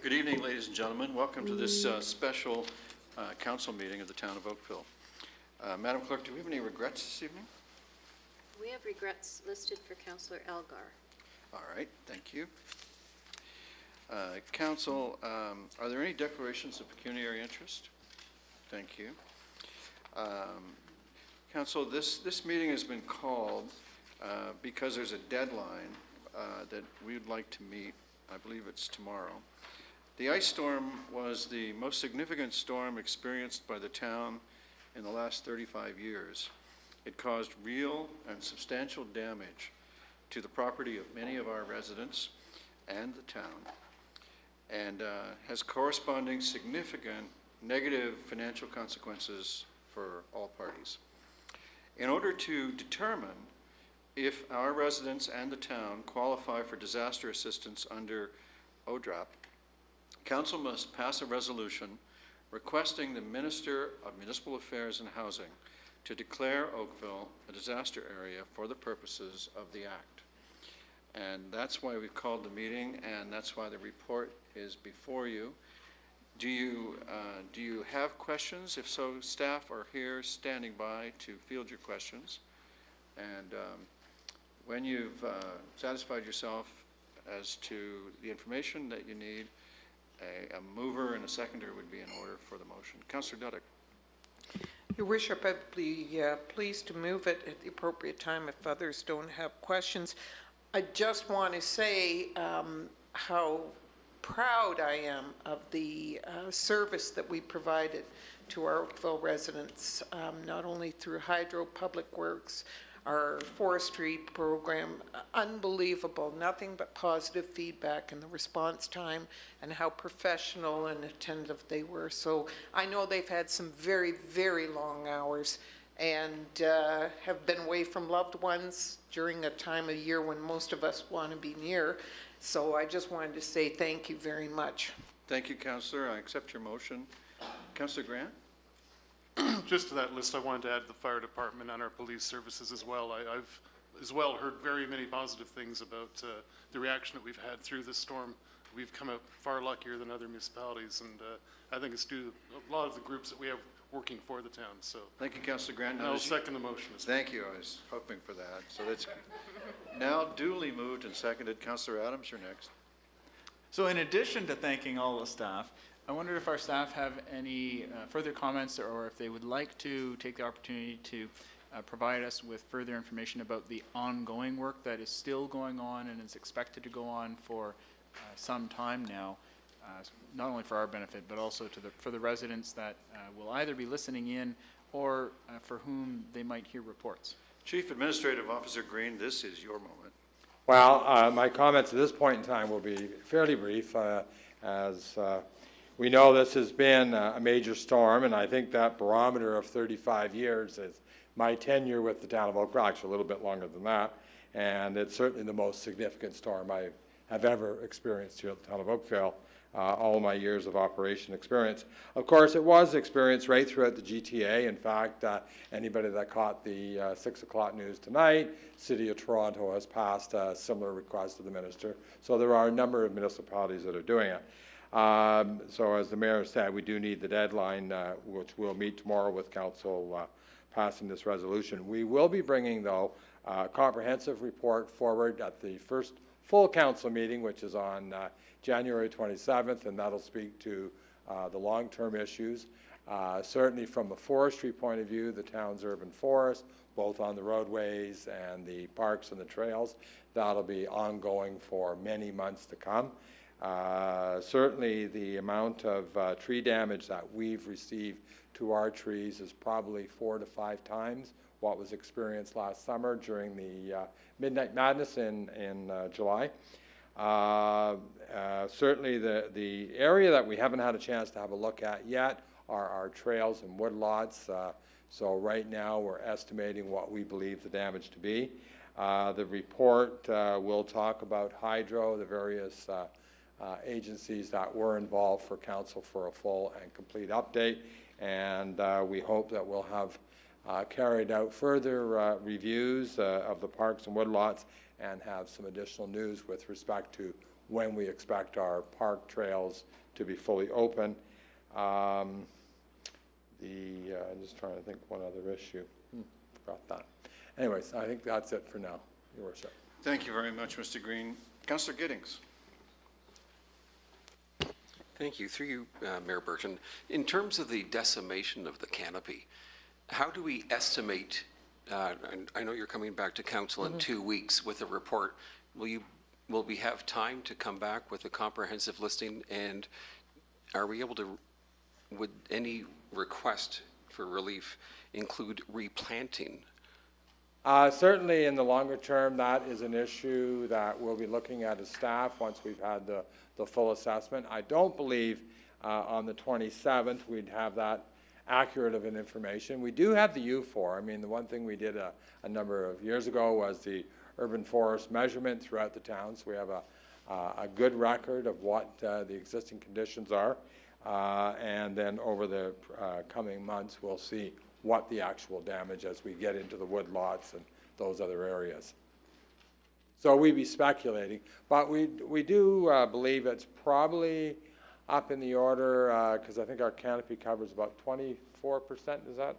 Good evening, ladies and gentlemen. Welcome to this special council meeting of the town of Oakville. Madam Clerk, do we have any regrets this evening? We have regrets listed for Councillor Elgar. All right, thank you. Council, are there any declarations of pecuniary interest? Thank you. Council, this meeting has been called because there's a deadline that we'd like to meet. I believe it's tomorrow. The ice storm was the most significant storm experienced by the town in the last 35 years. It caused real and substantial damage to the property of many of our residents and the town, and has corresponding significant negative financial consequences for all parties. In order to determine if our residents and the town qualify for disaster assistance under ODRAP, Council must pass a resolution requesting the Minister of Municipal Affairs and Housing to declare Oakville a disaster area for the purposes of the Act. And that's why we've called the meeting, and that's why the report is before you. Do you have questions? If so, staff are here standing by to field your questions. And when you've satisfied yourself as to the information that you need, a mover and a seconder would be in order for the motion. Councillor Duddick. Your Worship, I'd be pleased to move it at the appropriate time if others don't have questions. I just want to say how proud I am of the service that we provided to our Oakville residents, not only through Hydro, Public Works, our forestry program. Unbelievable, nothing but positive feedback in the response time and how professional and attentive they were. So I know they've had some very, very long hours and have been away from loved ones during a time of year when most of us want to be near. So I just wanted to say thank you very much. Thank you, Councillor. I accept your motion. Councillor Grant? Just to that list, I wanted to add the fire department and our police services as well. I've as well heard very many positive things about the reaction that we've had through this storm. We've come out far luckier than other municipalities, and I think it's due to a lot of the groups that we have working for the town. So thank you, Councillor Grant. I'll second the motion. Thank you. I was hoping for that. So that's now duly moved and seconded. Councillor Adams, you're next. So in addition to thanking all the staff, I wonder if our staff have any further comments, or if they would like to take the opportunity to provide us with further information about the ongoing work that is still going on and is expected to go on for some time now, not only for our benefit but also for the residents that will either be listening in or for whom they might hear reports. Chief Administrative Officer Green, this is your moment. Well, my comments at this point in time will be fairly brief, as we know this has been a major storm, and I think that barometer of 35 years is my tenure with the town of Oakville, actually a little bit longer than that, and it's certainly the most significant storm I have ever experienced here at the town of Oakville, all my years of operation experience. Of course, it was experienced right throughout the GTA. In fact, anybody that caught the 6 o'clock news tonight, City of Toronto has passed a similar request to the Minister, so there are a number of municipalities that are doing it. So as the Mayor said, we do need the deadline, which we'll meet tomorrow with Council passing this resolution. We will be bringing, though, a comprehensive report forward at the first full Council meeting, which is on January 27th, and that'll speak to the long-term issues. Certainly from a forestry point of view, the town's urban forest, both on the roadways and the parks and the trails, that'll be ongoing for many months to come. Certainly the amount of tree damage that we've received to our trees is probably 4 to 5 times what was experienced last summer during the Midnight Madness in July. Certainly the area that we haven't had a chance to have a look at yet are our trails and woodlots. So right now we're estimating what we believe the damage to be. The report will talk about Hydro, the various agencies that were involved for Council for a full and complete update, and we hope that we'll have carried out further reviews of the parks and woodlots and have some additional news with respect to when we expect our park trails to be fully open. I'm just trying to think one other issue. Forgot that. Anyways, I think that's it for now, Your Worship. Thank you very much, Mr. Green. Councillor Giddings. Thank you. Through you, Mayor Burton. In terms of the decimation of the canopy, how do we estimate, and I know you're coming back to council in 2 weeks with a report. Will we have time to come back with a comprehensive listing? And are we able to, would any request for relief include replanting? Certainly in the longer term, that is an issue that we'll be looking at as staff once we've had the full assessment. I don't believe on the 27th we'd have that accurate of an information. We do have the U4. I mean, the one thing we did a number of years ago was the urban forest measurement throughout the town. So we have a good record of what the existing conditions are. And then over the coming months, we'll see what the actual damage as we get into the wood lots and those other areas. So we'd be speculating, but we do believe it's probably up in the order, because I think our canopy covers about 24%, does that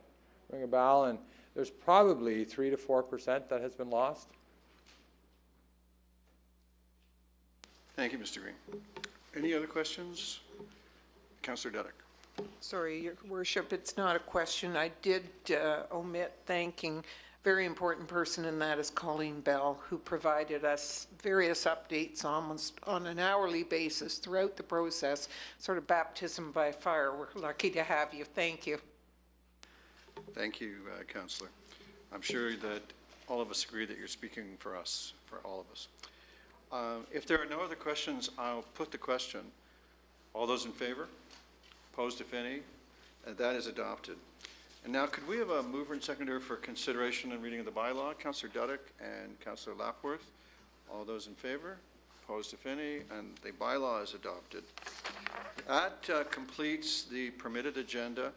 ring a bell? And there's probably 3 to 4% that has been lost. Thank you, Mr. Green. Any other questions? Councillor Dudek. Sorry, Your Worship, it's not a question. I did omit thanking a very important person, and that is Colleen Bell, who provided us various updates almost on an hourly basis throughout the process, sort of baptism by fire. We're lucky to have you. Thank you. Thank you, Councillor. I'm sure that all of us agree that you're speaking for us, for all of us. If there are no other questions, I'll put the question. All those in favor? Opposed, if any? That is adopted. And now, could we have a mover and seconder for consideration and reading of the bylaw? Councillor Dudek and Councillor Lapworth. All those in favor? Opposed, if any? And the bylaw is adopted. That completes the permitted agenda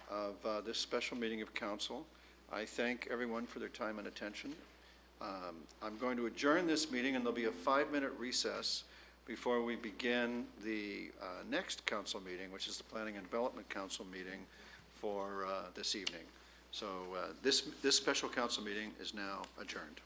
of this special meeting of council. I thank everyone for their time and attention. I'm going to adjourn this meeting, and there'll be a 5-minute recess before we begin the next council meeting, which is the Planning and Development Council meeting for this evening. So this special council meeting is now adjourned.